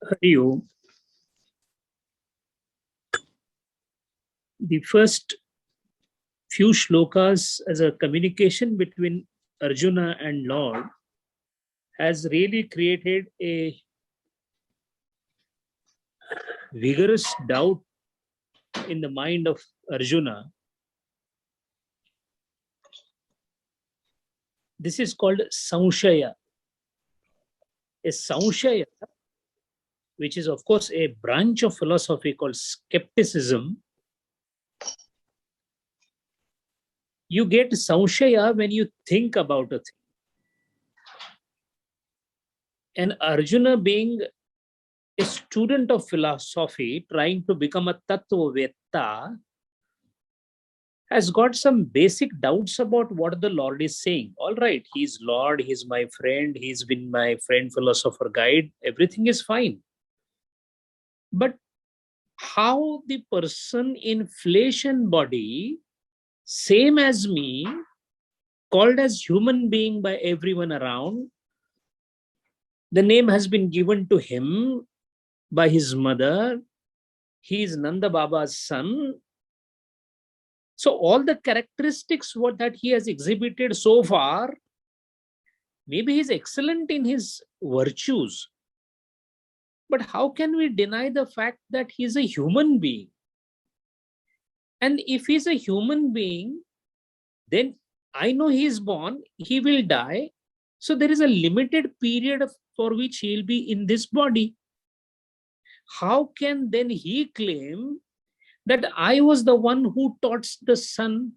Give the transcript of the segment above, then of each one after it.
Hari Om. The first few shlokas as a communication between Arjuna and Lord has really created a vigorous doubt in the mind of Arjuna. This is called Samshaya. A Samshaya, which is of course a branch of philosophy called skepticism. You get Samshaya when you think about a thing. And Arjuna, being a student of philosophy, trying to become a Tattvavetta, has got some basic doubts about what the Lord is saying. All right, He's Lord, He's my friend, He's been my friend, philosopher, guide, everything is fine. But how the person in flesh and body, same as me, called as human being by everyone around, the name has been given to him by his mother, he is Nanda Baba's son. So all the characteristics what that he has exhibited so far, maybe he's excellent in his virtues, but how can we deny the fact that he's a human being? And if he's a human being, then I know he is born, he will die. So there is a limited period for which he'll be in this body. How can then he claim that I was the one who taught the sun,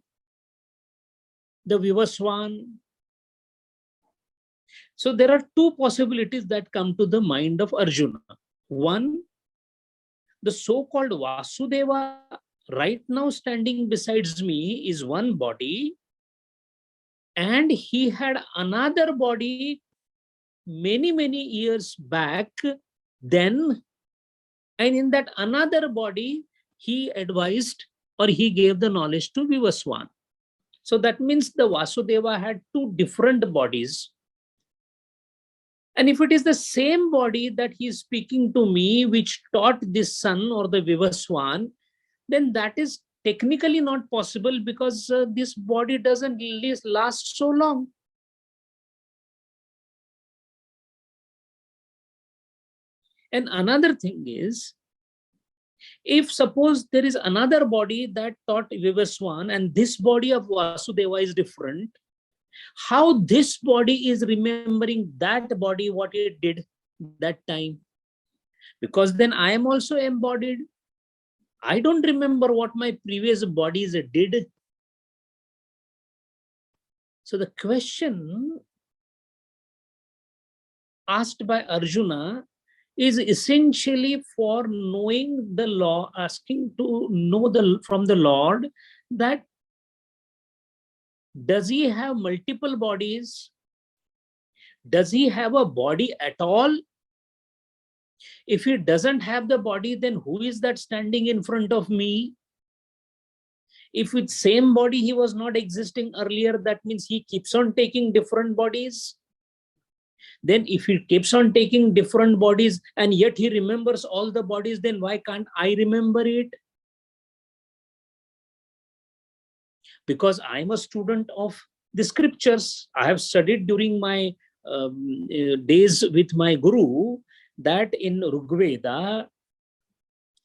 the Vivaswan? So there are two possibilities that come to the mind of Arjuna. One, the so-called Vasudeva right now standing besides me is one body, and he had another body many years back then, and in that another body he advised or he gave the knowledge to Vivaswan. So that means the Vasudeva had two different bodies. And if it is the same body that he is speaking to me, which taught this sun or the Vivaswan, then that is technically not possible because this body doesn't last so long. And another thing is, if suppose there is another body that taught Vivaswan and this body of Vasudeva is different, how this body is remembering that body, what it did that time? Because then I am also embodied. I don't remember what my previous bodies did. So the question asked by Arjuna is essentially for knowing the law, asking to know from the Lord that does he have multiple bodies? Does he have a body at all? If he doesn't have the body, then who is that standing in front of me? If with same body he was not existing earlier, that means he keeps on taking different bodies. Then if he keeps on taking different bodies and yet he remembers all the bodies, then why can't I remember it? Because I'm a student of the scriptures. I have studied during my days with my guru that in Rigveda,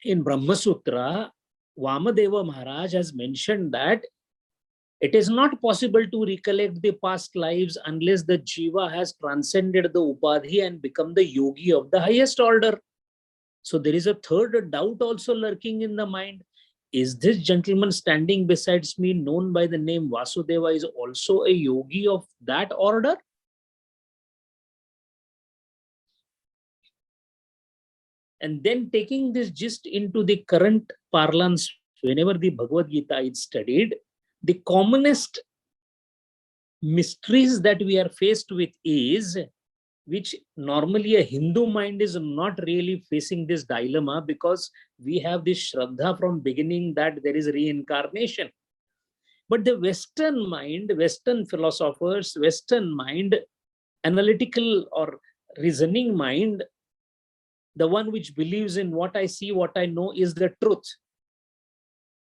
in Brahma Sutra, Vamadeva Maharaj has mentioned that it is not possible to recollect the past lives unless the jiva has transcended the upadhi and become the yogi of the highest order. So there is a third doubt also lurking in the mind. Is this gentleman standing besides me, known by the name Vasudeva, is also a yogi of that order? And then taking this gist into the current parlance, whenever the Bhagavad Gita is studied, the commonest mysteries that we are faced with is, which normally a Hindu mind is not really facing this dilemma because we have this Shraddha from beginning that there is reincarnation. But the Western mind, Western philosophers, Western mind, analytical or reasoning mind, the one which believes in what I see, what I know is the truth.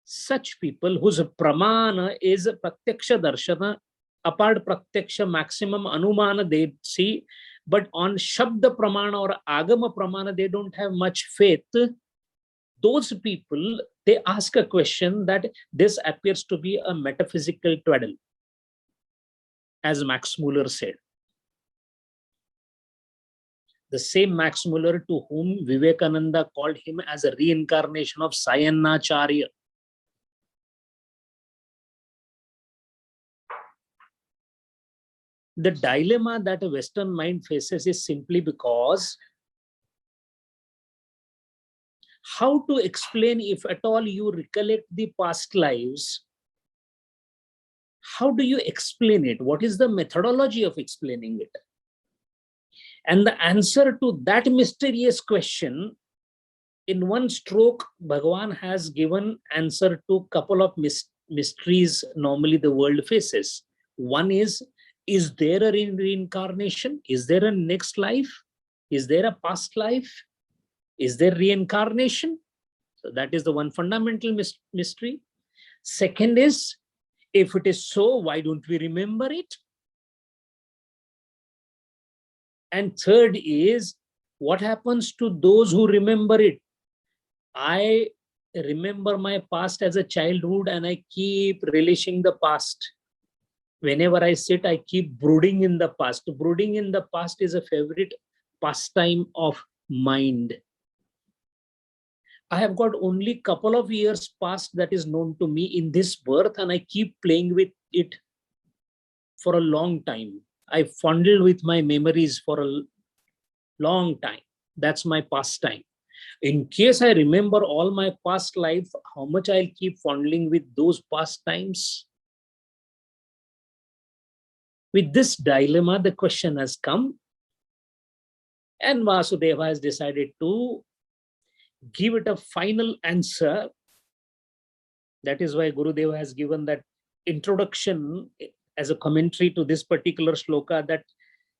Such people whose pramana is pratyaksha darshana, apart pratyaksha maximum anumana they see, but on shabda pramana or agama pramana they don't have much faith. Those people, they ask a question that this appears to be a metaphysical twaddle, as Max Muller said. The same Max Muller to whom Vivekananda called him as a reincarnation of Sayanacharya. The dilemma that a Western mind faces is simply because how to explain, if at all you recollect the past lives, how do you explain it? What is the methodology of explaining it? And the answer to that mysterious question, in one stroke, Bhagavan has given answer to a couple of mysteries normally the world faces. One is there a reincarnation? Is there a next life? Is there a past life? Is there reincarnation? So that is the one fundamental mystery. Second is, if it is so, why don't we remember it? And third is, what happens to those who remember it? I remember my past as a childhood and I keep relishing the past. Whenever I sit, I keep brooding in the past. Brooding in the past is a favorite pastime of mind. I have got only a couple of years past that is known to me in this birth, and I keep playing with it for a long time. I fondle with my memories for a long time. That's my pastime. In case I remember all my past life, how much I'll keep fondling with those pastimes? With this dilemma, the question has come, and Vasudeva has decided to give it a final answer. That is why Gurudeva has given that introduction as a commentary to this particular shloka, that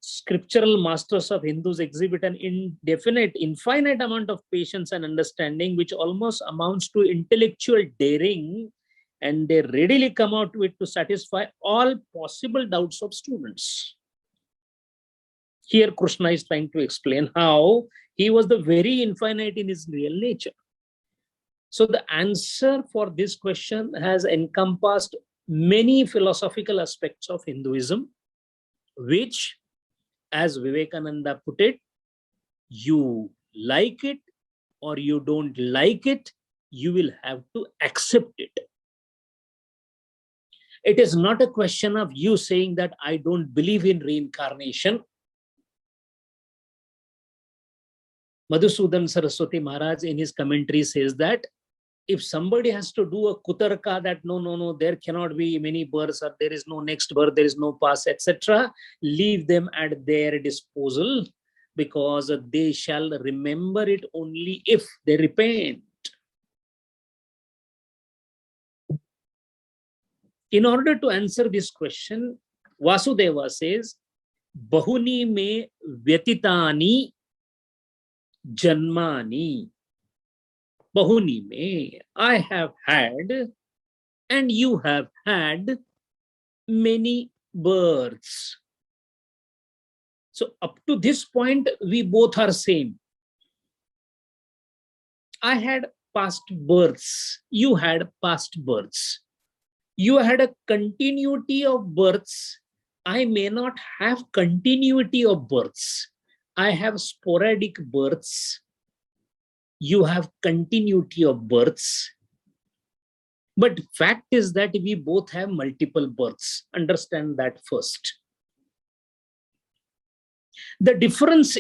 scriptural masters of Hindus exhibit an infinite amount of patience and understanding, which almost amounts to intellectual daring, and they readily come out with to satisfy all possible doubts of students. Here Krishna is trying to explain how he was the very infinite in his real nature. So the answer for this question has encompassed many philosophical aspects of Hinduism, which, as Vivekananda put it, you like it or you don't like it, you will have to accept it. It is not a question of you saying that I don't believe in reincarnation. Madhusudan Saraswati Maharaj in his commentary says that if somebody has to do a kutarka that no, there cannot be many births, or there is no next birth, there is no past, etc., leave them at their disposal, because they shall remember it only if they repent. In order to answer this question, Vasudeva says, Bahuni me vyatitani janmani. Bahuni me, I have had, and you have had many births. So up to this point, we both are same. I had past births. You had past births. You had a continuity of births. I may not have continuity of births. I have sporadic births. You have continuity of births. But fact is that we both have multiple births. Understand that first. The difference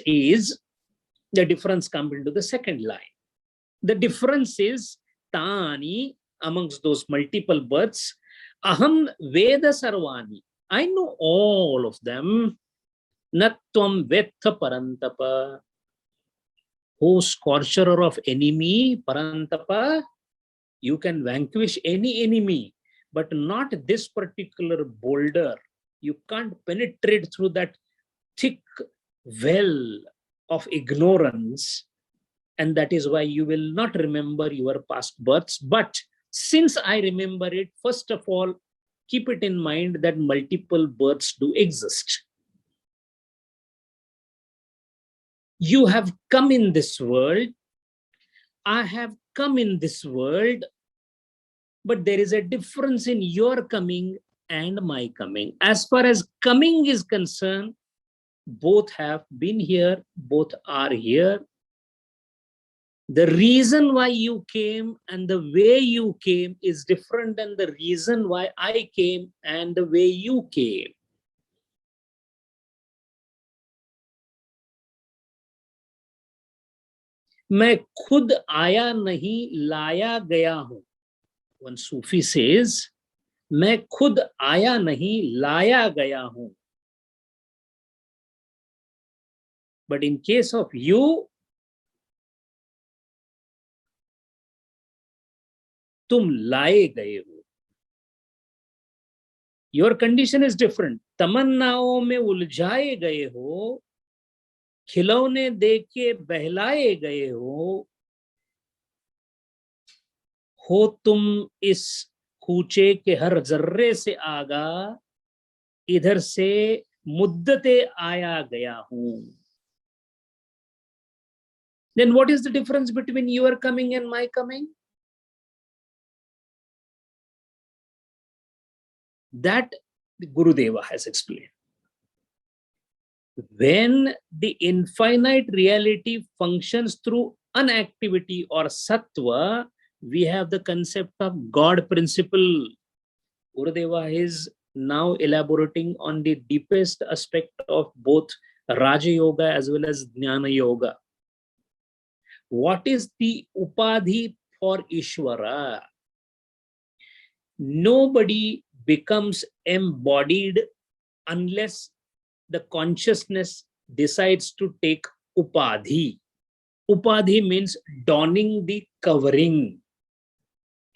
comes into the second line. The difference is Tani, amongst those multiple births, Aham Veda Sarvani. I know all of them. Natvam Vetha Parantapa. O scorcher of enemy, Parantapa, you can vanquish any enemy, but not this particular boulder. You can't penetrate through that thick well of ignorance and that is why you will not remember your past births. But since I remember it, first of all, keep it in mind that multiple births do exist. You have come in this world, I have come in this world, but there is a difference in your coming and my coming. As far as coming is concerned, both have been here, both are here. The reason why you came and the way you came is different than the reason why I came and the way you came. मैं खुद आया नहीं लाया गया हूं. One Sufi says, मैं खुद आया नहीं लाया गया हूं. But in case of you, तुम लाए गए हो. Your condition is different. तमन्नाओं में उलझाए गए हो, खिलौने दे के बहलाए गए हो तुम इस कूचे के हर जर्रे से आगा, इधर से मुद्दते आया गया हूं. Then what is the difference between your coming and my coming? That Gurudeva has explained. When the infinite reality functions through inactivity or sattva, we have the concept of God principle. Gurudeva is now elaborating on the deepest aspect of both Raja Yoga as well as Jnana Yoga. What is the upadhi for Ishvara? Nobody becomes embodied unless the consciousness decides to take upadhi. Upadhi means donning the covering.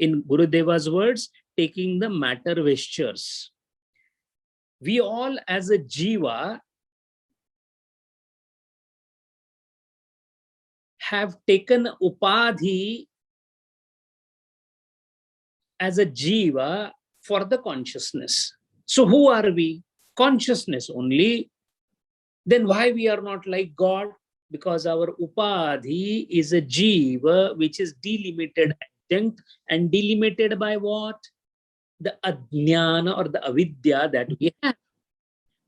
In Gurudeva's words, taking the matter vestures. We all as a jiva have taken upadhi as a jiva for the consciousness. So who are we? Consciousness only. Then why we are not like God? Because our upadhi is a jiva which is delimited adjunct, and delimited by what? The ajnana or the avidya that we have.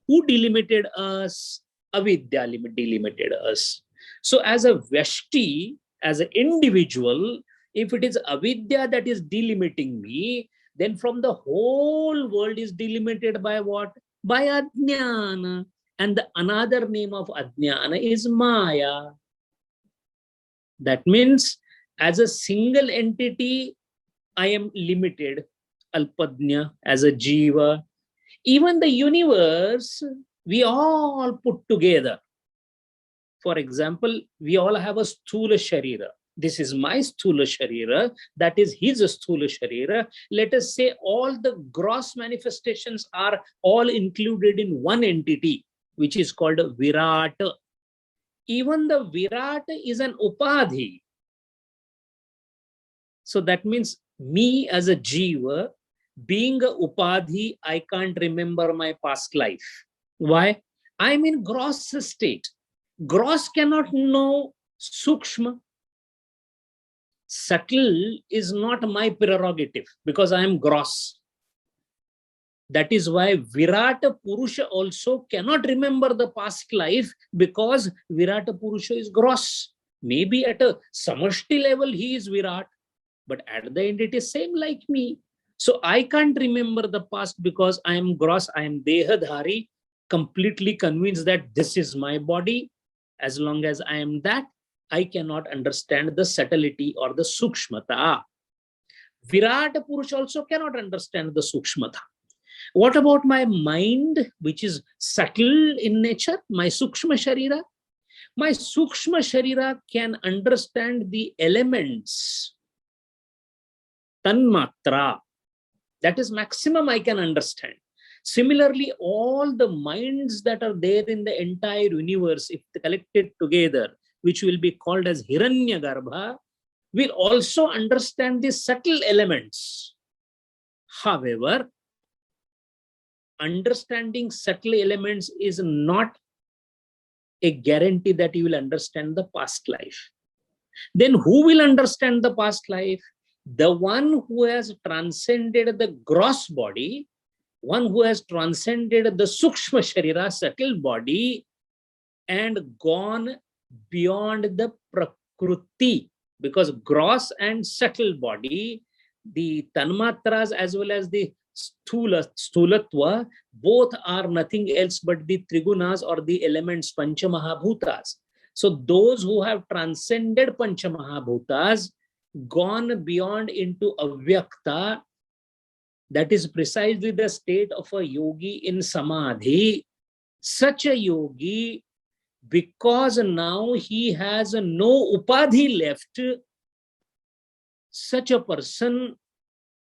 Who delimited us? Avidya delimited us. So as a Vyashti, as an individual, if it is avidya that is delimiting me, then from the whole world is delimited by what? By ajnana. And the another name of ajnana is maya. That means as a single entity, I am limited, alpadnya, as a jiva. Even the universe, we all put together. For example, we all have a sthula sharira. This is my sthula sharira, that is his sthula sharira. Let us say all the gross manifestations are all included in one entity, which is called Virata. Even the Virata is an upadhi. So that means me as a jiva, being a upadhi, I can't remember my past life. Why? I'm in gross state. Gross cannot know sukshma. Subtle is not my prerogative because I am gross. That is why Virata Purusha also cannot remember the past life because Virata Purusha is gross. Maybe at a samashti level he is Virat, but at the end it is same like me. So I can't remember the past because I am gross, I am dehadhari, completely convinced that this is my body. As long as I am that, I cannot understand the subtlety or the sukshmata. Virata Purusha also cannot understand the sukshmata. What about my mind, which is subtle in nature, my sukshma sharira? My sukshma sharira can understand the elements. Tanmatra. That is maximum I can understand. Similarly, all the minds that are there in the entire universe, if collected together, which will be called as Hiranyagarbha, will also understand the subtle elements. However, understanding subtle elements is not a guarantee that you will understand the past life. Then who will understand the past life? The one who has transcended the gross body, one who has transcended the Sukshma Sharira, subtle body, and gone beyond the Prakruti. Because gross and subtle body, the Tanmatras as well as the Stulatva, both are nothing else but the Trigunas or the elements Panchamahabhutas. So those who have transcended Panchamahabhutas, gone beyond into Avyakta, that is precisely the state of a yogi in Samadhi. Such a yogi, because now he has no upadhi left, such a person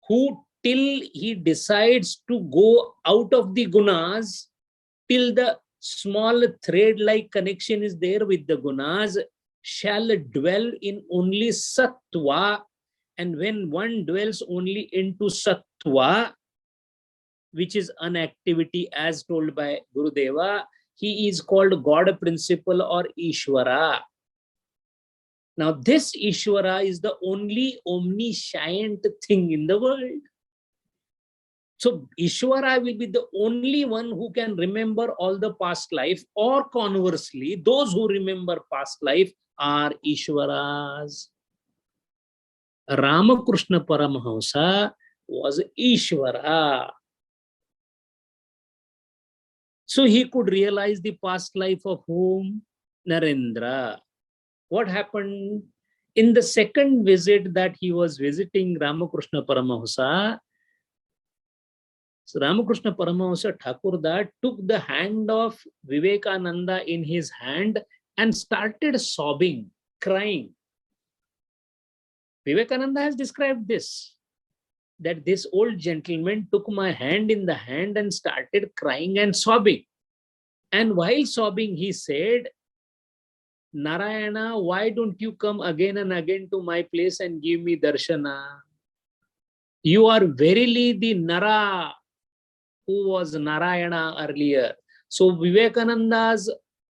who till he decides to go out of the gunas, till the small thread-like connection is there with the gunas, shall dwell in only sattva. And when one dwells only into sattva, which is inactivity as told by Gurudeva, he is called God principle or Ishvara. Now this Ishvara is the only omniscient thing in the world. So Ishvara will be the only one who can remember all the past life, or conversely, those who remember past life are Ishvaras. Ramakrishna Paramahamsa was Ishvara. So he could realize the past life of whom? Narendra. What happened? In the second visit that he was visiting Ramakrishna Paramahamsa, so Ramakrishna Paramahamsa Thakurda took the hand of Vivekananda in his hand and started sobbing, crying. Vivekananda has described this, that this old gentleman took my hand in the hand and started crying and sobbing. And while sobbing, he said, Narayana, why don't you come again and again to my place and give me darshana? You are verily the Nara who was Narayana earlier. So Vivekananda's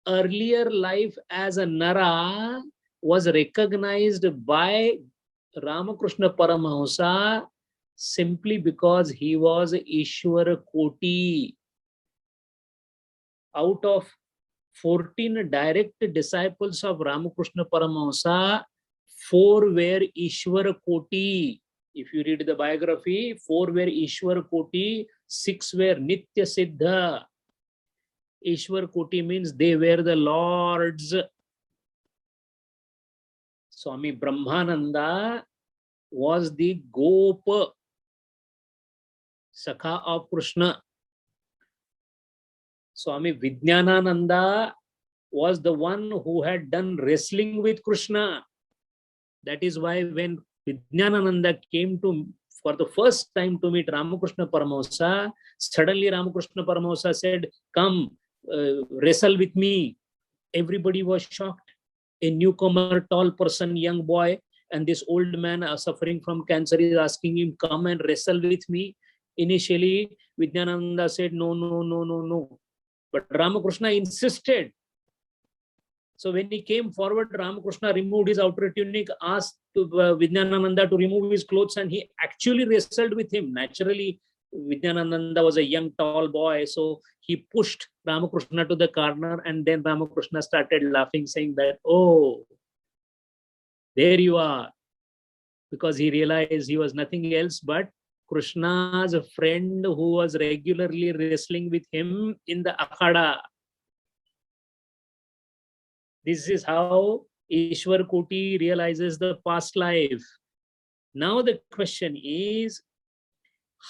earlier life as a Nara was recognized by Ramakrishna Paramahamsa simply because he was Ishwara Koti. Out of 14 direct disciples of Ramakrishna Paramahamsa, 4 were Ishwara Koti. If you read the biography, 4 were Ishwara Koti, 6 were Nitya Siddha. Ishwar Koti means they were the lords. Swami Brahmananda was the Gopa, Sakha of Krishna. Swami Vijnanananda was the one who had done wrestling with Krishna. That is why when Vijnanananda came to for the first time to meet Ramakrishna Paramahamsa, suddenly Ramakrishna Paramahamsa said, come, wrestle with me. Everybody was shocked. A newcomer, tall person, young boy, and this old man suffering from cancer is asking him, come and wrestle with me. Initially, Vijnananda said, no, no, no, no, no. But Ramakrishna insisted. So when he came forward, Ramakrishna removed his outer tunic, asked Vijnananda to remove his clothes, and he actually wrestled with him. Naturally, Vijnananda was a young, tall boy, so he pushed Ramakrishna to the corner, and then Ramakrishna started laughing, saying that, oh, there you are. Because he realized he was nothing else but Krishna's friend who was regularly wrestling with him in the Akhada. This is how Ishwar Koti realizes the past life. Now the question is,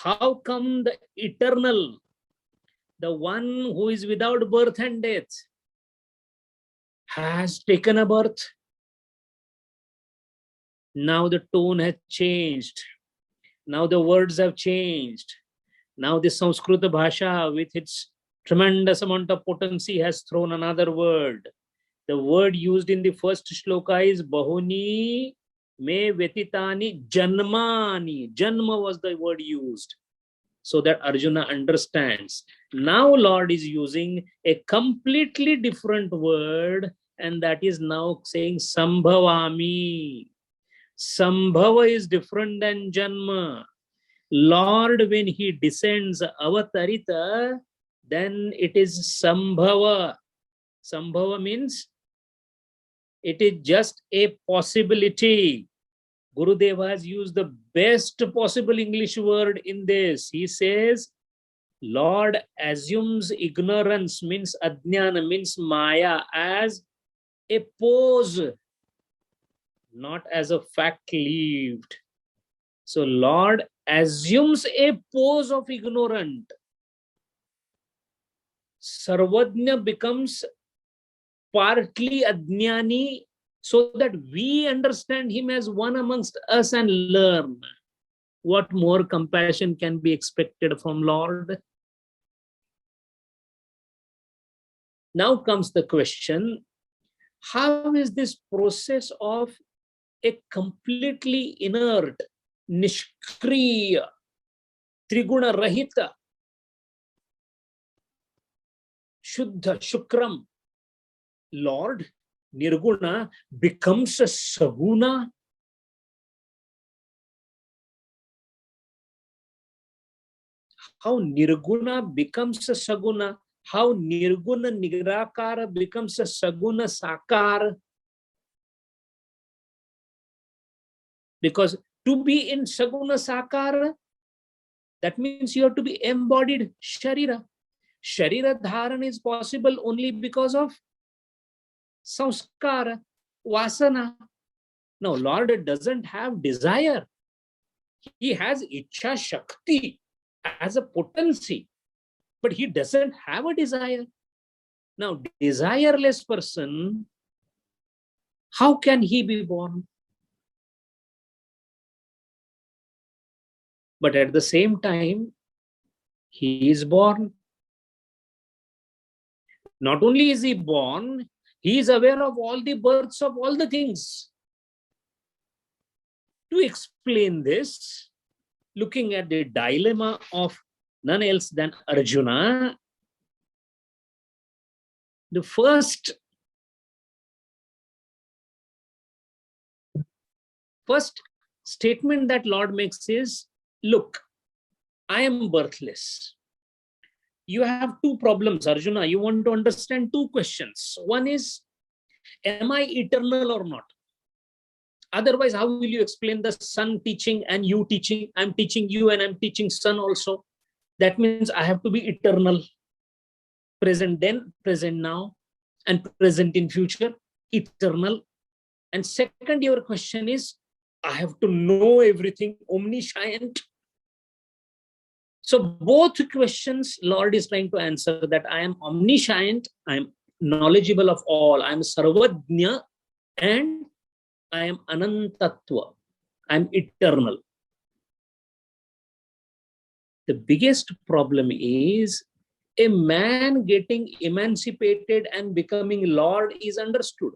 how come the eternal, the one who is without birth and death, has taken a birth? Now the tone has changed. Now the words have changed. Now the Sanskrit Bhasha with its tremendous amount of potency has thrown another word. The word used in the first shloka is Bahuni me vetitani janmani. Janma was the word used, so that Arjuna understands. Now Lord is using a completely different word, and that is now saying Sambhavami. Sambhava is different than Janma. Lord, when he descends avatarita, then it is Sambhava. Sambhava means it is just a possibility. Gurudeva has used the best possible English word in this. He says, Lord assumes ignorance, means ajnana, means maya, as a pose, not as a fact lived. So Lord assumes a pose of ignorant. Sarvajna becomes partly ajnani, so that we understand him as one amongst us and learn. What more compassion can be expected from Lord? Now comes the question, how is this process of a completely inert, nishkriya, triguna rahita, shuddha, shukram, Lord, nirguna, becomes a saguna? How nirguna becomes a saguna? How nirguna nirakara becomes a saguna sakar? Because to be in saguna sakara, that means you have to be embodied sharira. Sharira dharan is possible only because of samskara, vasana. Now, Lord doesn't have desire. He has ichha shakti as a potency, but he doesn't have a desire. Now, desireless person, how can he be born? But at the same time, he is born. Not only is he born, he is aware of all the births of all the things. To explain this, looking at the dilemma of none else than Arjuna, the first statement that Lord makes is, look, I am birthless. You have two problems, Arjuna. You want to understand two questions. One is, am I eternal or not? Otherwise, how will you explain the sun teaching and you teaching? I'm teaching you and I'm teaching sun also. That means I have to be eternal. Present then, present now, and present in future, eternal. And second, your question is, I have to know everything, omniscient. So both questions, Lord is trying to answer, that I am omniscient, I am knowledgeable of all, I am sarvajna, and I am anantatva, I am eternal. The biggest problem is a man getting emancipated and becoming Lord is understood.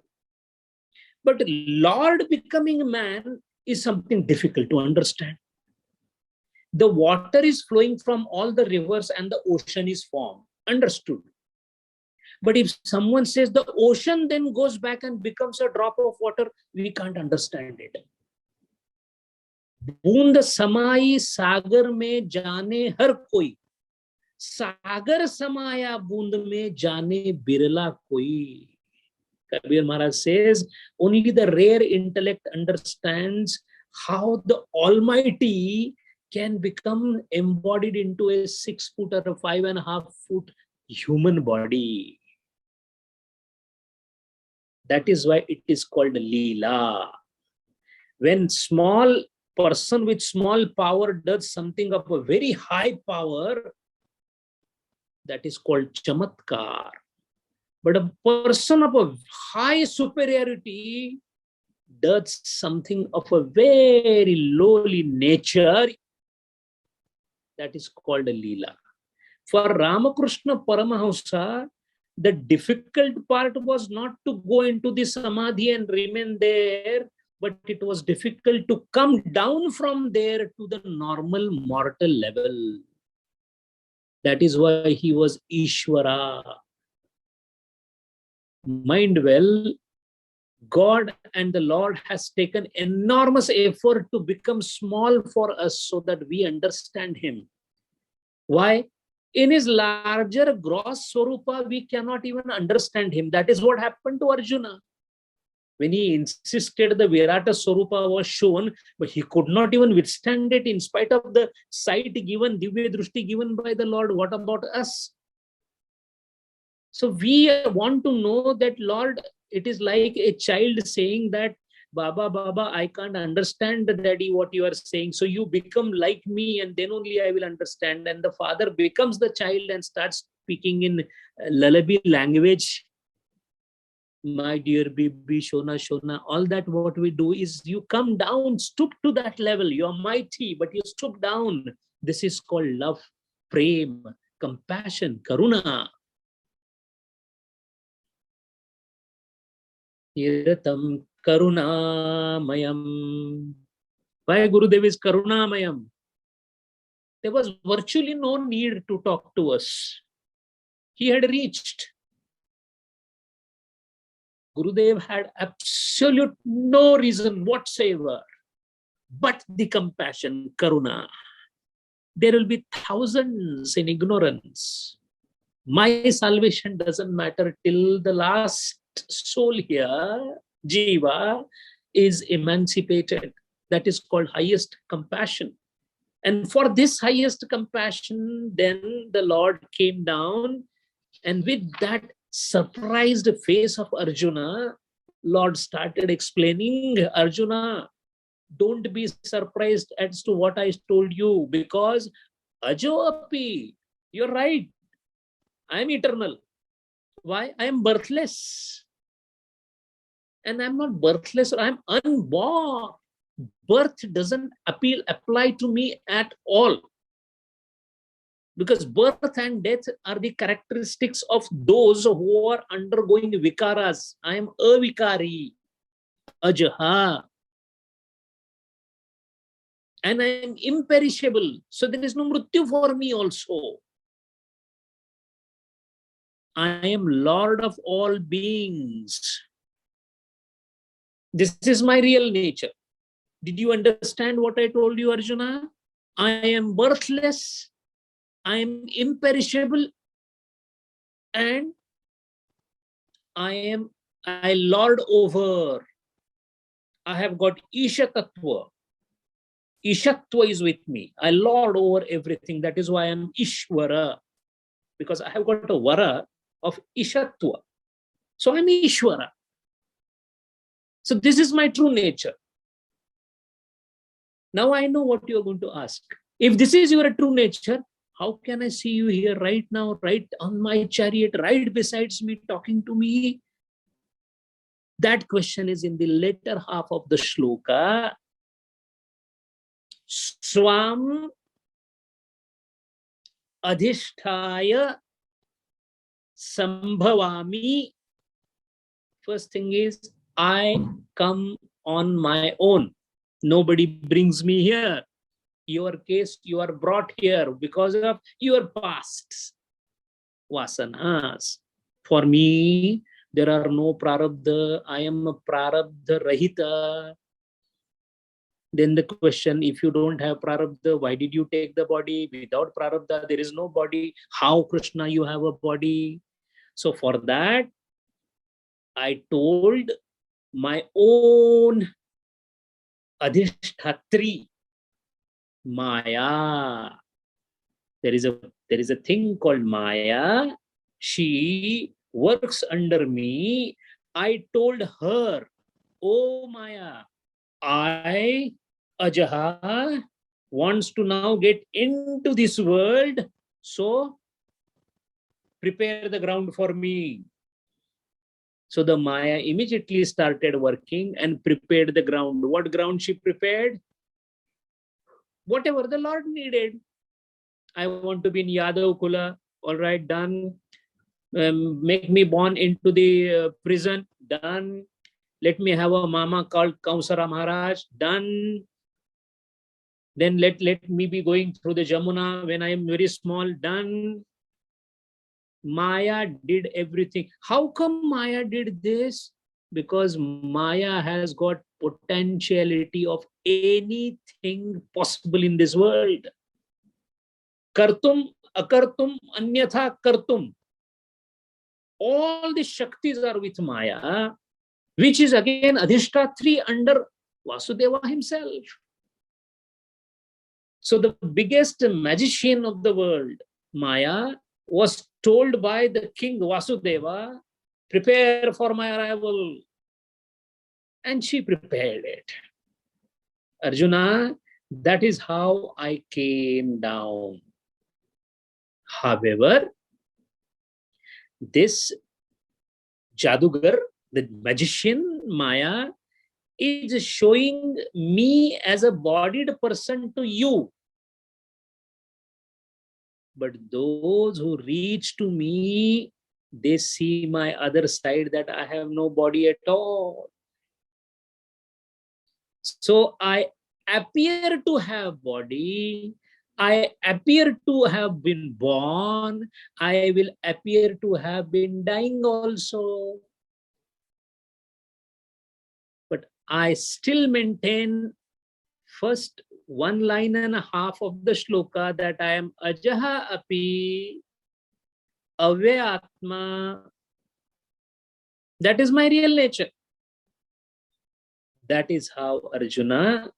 But Lord becoming man is something difficult to understand. The water is flowing from all the rivers and the ocean is formed. Understood. But if someone says the ocean then goes back and becomes a drop of water, we can't understand it. बूंद समाई सागर में जाने हर कोई, सागर समाया बूंद में जाने बिरला कोई. Kabir Maharaj says, only the rare intellect understands how the Almighty can become embodied into a 6 foot or a 5.5 foot human body. That is why it is called Leela. When small person with small power does something of a very high power, that is called Chamatkar. But a person of a high superiority does something of a very lowly nature, that is called a Leela. For Ramakrishna Paramahamsa, The difficult part was not to go into the samadhi and remain there, but it was difficult to come down from there to the normal mortal level. That is why he was Ishvara. Mind well, God and the Lord has taken enormous effort to become small for us so that we understand him. Why? In his larger gross Swarupa, we cannot even understand him. That is what happened to Arjuna. When he insisted the Virata Swarupa was shown, but he could not even withstand it in spite of the sight given, Divya Drushti given by the Lord. What about us? So we want to know that, Lord, it is like a child saying that, Baba, Baba, I can't understand, Daddy, what you are saying. So you become like me and then only I will understand. And the father becomes the child and starts speaking in lullaby language. My dear baby, Shona, Shona, all that what we do is you come down, stoop to that level. You are mighty, but you stoop down. This is called love, prem, compassion, karuna. Iratam karunamayam. Why Gurudev is karunamayam? There was virtually no need to talk to us. He had reached. Gurudev had absolute no reason whatsoever but the compassion, karuna. There will be thousands in ignorance. My salvation doesn't matter till the last soul here, jiva, is emancipated. That is called highest compassion. And for this highest compassion, then the Lord came down, and with that surprised face of Arjuna, Lord started explaining, Arjuna, don't be surprised as to what I told you, because Ajo api, you're right. I am eternal. Why? I am birthless. And I'm not birthless, or I'm unborn. Birth doesn't apply to me at all. Because birth and death are the characteristics of those who are undergoing vikaras. I am avikari, ajaha. And I am imperishable. So there is no mrityu for me also. I am Lord of all beings. This is my real nature. Did you understand what I told you, Arjuna? I am birthless, I am imperishable, and I lord over. I have got Isha Tattva. Ishatva is with me. I lord over everything. That is why I am Ishvara. Because I have got a vara of Ishatva. So I am Ishvara. So this is my true nature. Now I know what you are going to ask. If this is your true nature, how can I see you here right now, right on my chariot, right besides me, talking to me? That question is in the later half of the shloka. Swam adhisthaya sambhavami. First thing is, I come on my own. Nobody brings me here. Your case, you are brought here because of your past vasanas. For me, there are no prarabdha. I am a prarabdha rahita. Then the question, if you don't have prarabdha, why did you take the body? Without prarabdha, there is no body. How, Krishna, you have a body? So for that, I told my own adhishthatri, Maya. There is a thing called Maya. She works under me. I told her, oh Maya, I, Ajaha, wants to now get into this world. So prepare the ground for me. So the Maya immediately started working and prepared the ground. What ground she prepared? Whatever the Lord needed. I want to be in Yadav Kula. All right, done. make me born into the prison, done. Let me have a mama called Kausara Maharaj, done. Then let me be going through the Jamuna when I am very small, done. Maya did everything. How come Maya did this? Because Maya has got potentiality of anything possible in this world. Kartum, akartum, anyatha kartum. All the Shaktis are with Maya, which is again Adhishtatri under Vasudeva himself. So the biggest magician of the world, Maya, was told by the king Vasudeva, prepare for my arrival. And she prepared it. Arjuna, that is how I came down. However, this Jadugar, the magician Maya, is showing me as a bodied person to you. But those who reach to me, they see my other side, that I have no body at all. So I appear to have body, I appear to have been born, I will appear to have been dying also. But I still maintain first 1.5 lines of the shloka, that I am ajaha api avyatma. That is my real nature. That is how, Arjuna,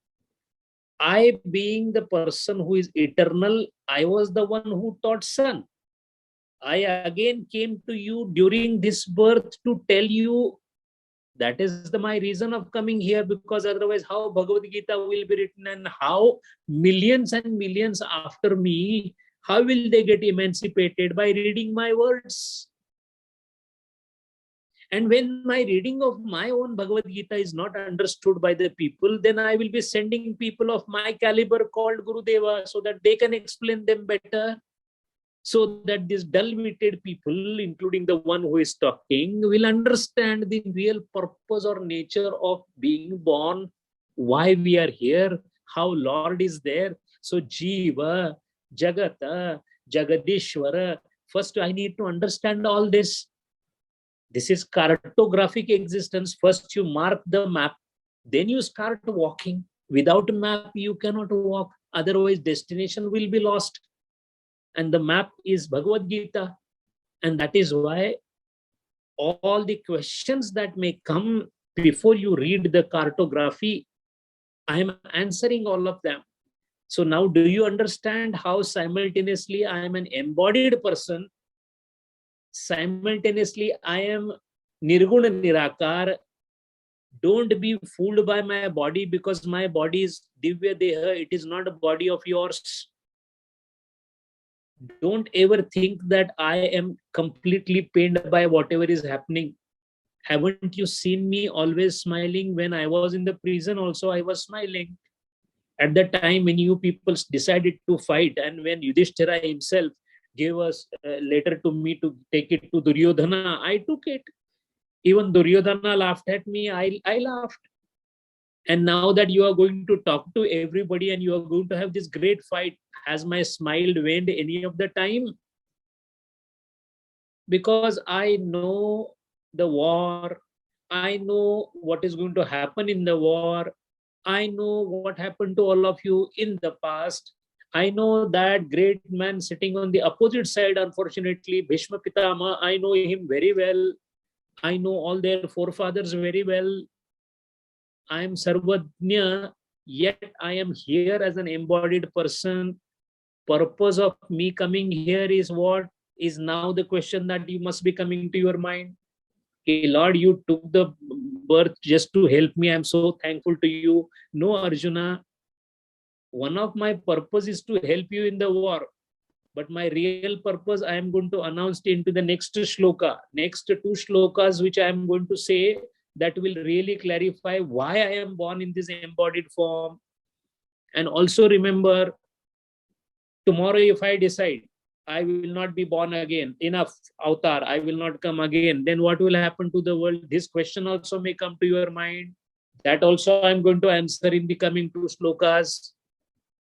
I being the person who is eternal, I was the one who taught sun. I again came to you during this birth to tell you, that is my reason of coming here, because otherwise how Bhagavad Gita will be written, and how millions and millions after me, how will they get emancipated? By reading my words. And when my reading of my own Bhagavad Gita is not understood by the people, then I will be sending people of my caliber called Gurudeva, so that they can explain them better. So that these dull-witted people, including the one who is talking, will understand the real purpose or nature of being born, why we are here, how Lord is there. So Jiva, Jagata, Jagadishwara, first I need to understand all this. This is cartographic existence. First you mark the map, then you start walking. Without a map, you cannot walk. Otherwise, destination will be lost. And the map is Bhagavad Gita. And that is why all the questions that may come before you read the cartography, I am answering all of them. So now do you understand how simultaneously I am an embodied person, simultaneously I am Nirguna Nirakar? Don't be fooled by my body, because my body is Divya Deha, it is not a body of yours. Don't ever think that I am completely pained by whatever is happening. Haven't you seen me always smiling? When I was in the prison also, I was smiling. At the time when you people decided to fight, and when Yudhishthira himself gave us a letter to me to take it to Duryodhana, I took it. Even Duryodhana laughed at me, I laughed. And now that you are going to talk to everybody and you are going to have this great fight, has my smile waned any of the time? Because I know the war, I know what is going to happen in the war, I know what happened to all of you in the past. I know that great man sitting on the opposite side, unfortunately, Bhishma Pitama, I know him very well. I know all their forefathers very well. I am Sarvajna, yet I am here as an embodied person. Purpose of me coming here is what? Is now the question that you must be coming to your mind. Hey, Lord, you took the birth just to help me. I'm so thankful to you. No, Arjuna, one of my purpose is to help you in the war. But my real purpose, I am going to announce into the next shloka. Next two shlokas, which I am going to say, that will really clarify why I am born in this embodied form. And also remember, tomorrow if I decide I will not be born again. Enough, avatar, I will not come again. Then what will happen to the world? This question also may come to your mind. That also I'm going to answer in the coming two slokas,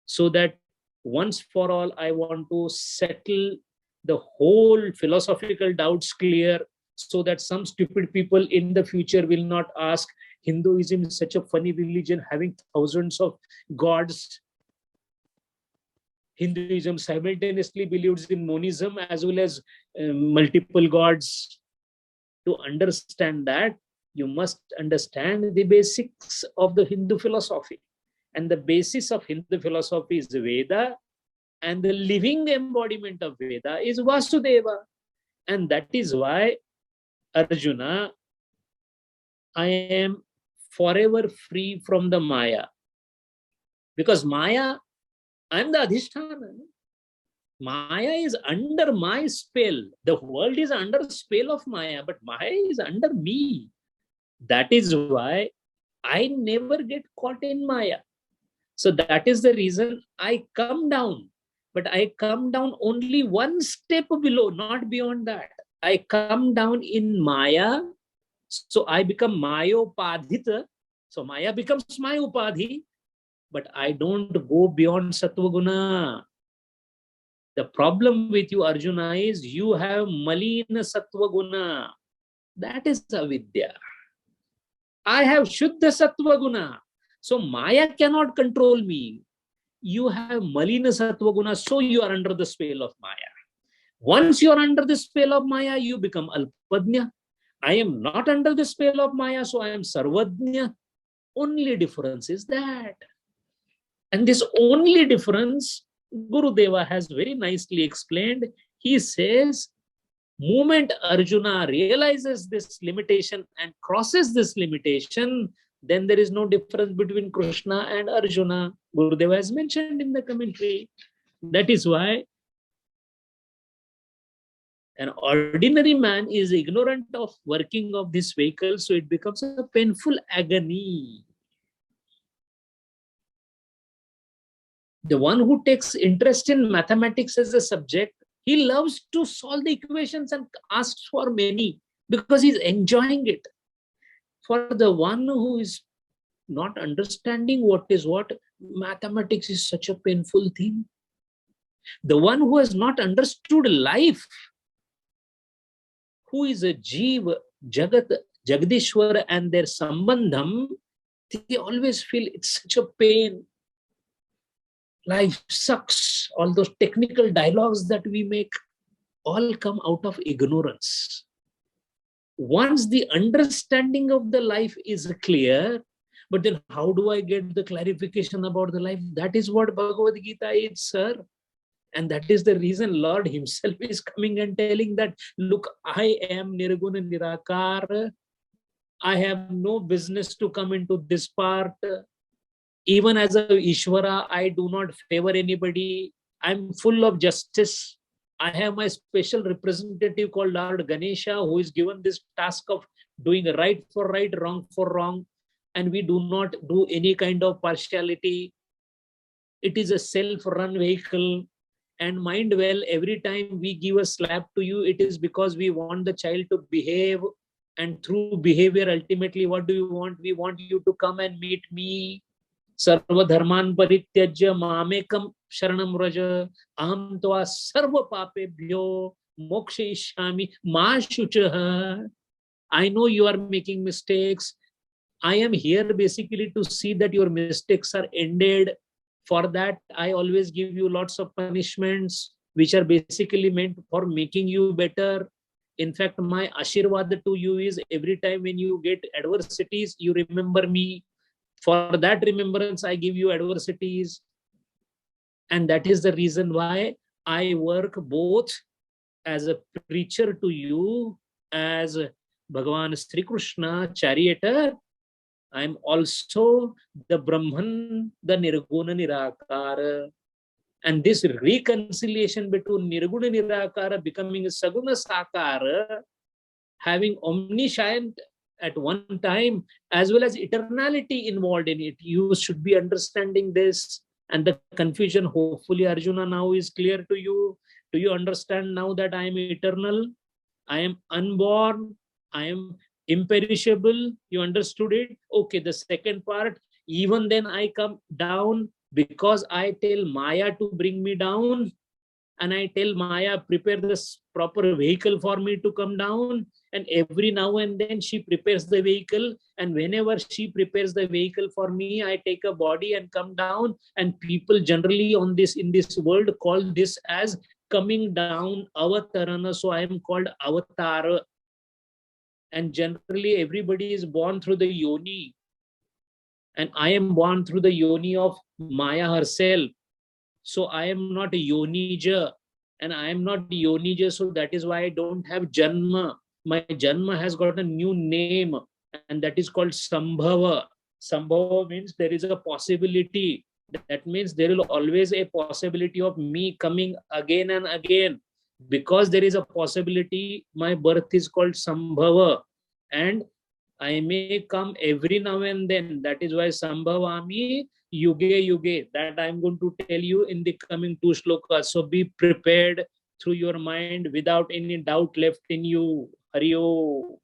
so that once for all, I want to settle the whole philosophical doubts clear, so that some stupid people in the future will not ask, Hinduism is such a funny religion having thousands of gods. Hinduism simultaneously believes in monism as well as multiple gods. To understand that, you must understand the basics of the Hindu philosophy. And the basis of Hindu philosophy is Veda, and the living embodiment of Veda is Vasudeva. And that is why, Arjuna, I am forever free from the Maya. Because Maya, I'm the Adhisthana. Maya is under my spell. The world is under spell of Maya, but Maya is under me. That is why I never get caught in Maya. So that is the reason I come down. But I come down only one step below, not beyond that. I come down in Maya, so I become Mayopadhita. So Maya becomes my Upadhi, but I don't go beyond Sattvaguna. The problem with you, Arjuna, is you have Malina Sattvaguna. That is Avidya. I have Shuddha Sattvaguna. So Maya cannot control me. You have Malina Sattvaguna, so you are under the spell of Maya. Once you are under the spell of Maya, you become Alpadnya. I am not under the spell of Maya, so I am Sarvadnya. Only difference is that. And this only difference, Gurudeva has very nicely explained. He says, moment Arjuna realizes this limitation and crosses this limitation, then there is no difference between Krishna and Arjuna. Gurudeva has mentioned in the commentary. That is why an ordinary man is ignorant of working of this vehicle, so it becomes a painful agony. The one who takes interest in mathematics as a subject, he loves to solve the equations and asks for many because he's enjoying it. For the one who is not understanding what is what, mathematics is such a painful thing. The one who has not understood life, who is a Jeev, Jagat, Jagadishwar and their Sambandham, they always feel it's such a pain. Life sucks. All those technical dialogues that we make all come out of ignorance. Once the understanding of the life is clear, but then how do I get the clarification about the life? That is what Bhagavad Gita is, sir. And that is the reason Lord himself is coming and telling that, look, I am Nirguna Nirakar. I have no business to come into this part. Even as a Ishvara, I do not favor anybody. I'm full of justice. I have my special representative called Lord Ganesha, who is given this task of doing right for right, wrong for wrong. And we do not do any kind of partiality. It is a self-run vehicle. And mind well, every time we give a slap to you, it is because we want the child to behave. And through behavior, ultimately, what do you want? We want you to come and meet me. Sarva dharman parityajya mamekam sharanam raja aham tva sarva papebhyo mokshayishyami ma shuchaha. I know you are making mistakes. I am here basically to see that your mistakes are ended. For that, I always give you lots of punishments, which are basically meant for making you better. In fact, my Ashirwad to you is every time when you get adversities, you remember me. For that remembrance, I give you adversities. And that is the reason why I work both as a preacher to you, as Bhagavan Sri Krishna, charioteer. I'm also the Brahman, the Nirguna Nirakara. And this reconciliation between Nirguna Nirakara becoming a Saguna Sakara, having omniscient at one time, as well as eternality involved in it. You should be understanding this. And the confusion, hopefully, Arjuna, now is clear to you. Do you understand now that I am eternal? I am unborn. I am imperishable. You understood it? Okay, the second part, even then I come down because I tell Maya to bring me down, and I tell Maya, prepare this proper vehicle for me to come down. And every now and then she prepares the vehicle. And whenever she prepares the vehicle for me, I take a body and come down. And people generally on this in this world call this as coming down, avatarana. So I am called avatar. And generally everybody is born through the yoni. And I am born through the yoni of Maya herself. So I am not a yonija, and I am not yonija, so that is why I don't have janma. My janma has got a new name, and that is called sambhava. Sambhava means there is a possibility. That means there will always a possibility of me coming again and again. Because there is a possibility, my birth is called sambhava. And I may come every now and then. That is why Sambhavami Yuge Yuge. That I'm going to tell you in the coming two shlokas. So be prepared through your mind without any doubt left in you. Hari Om.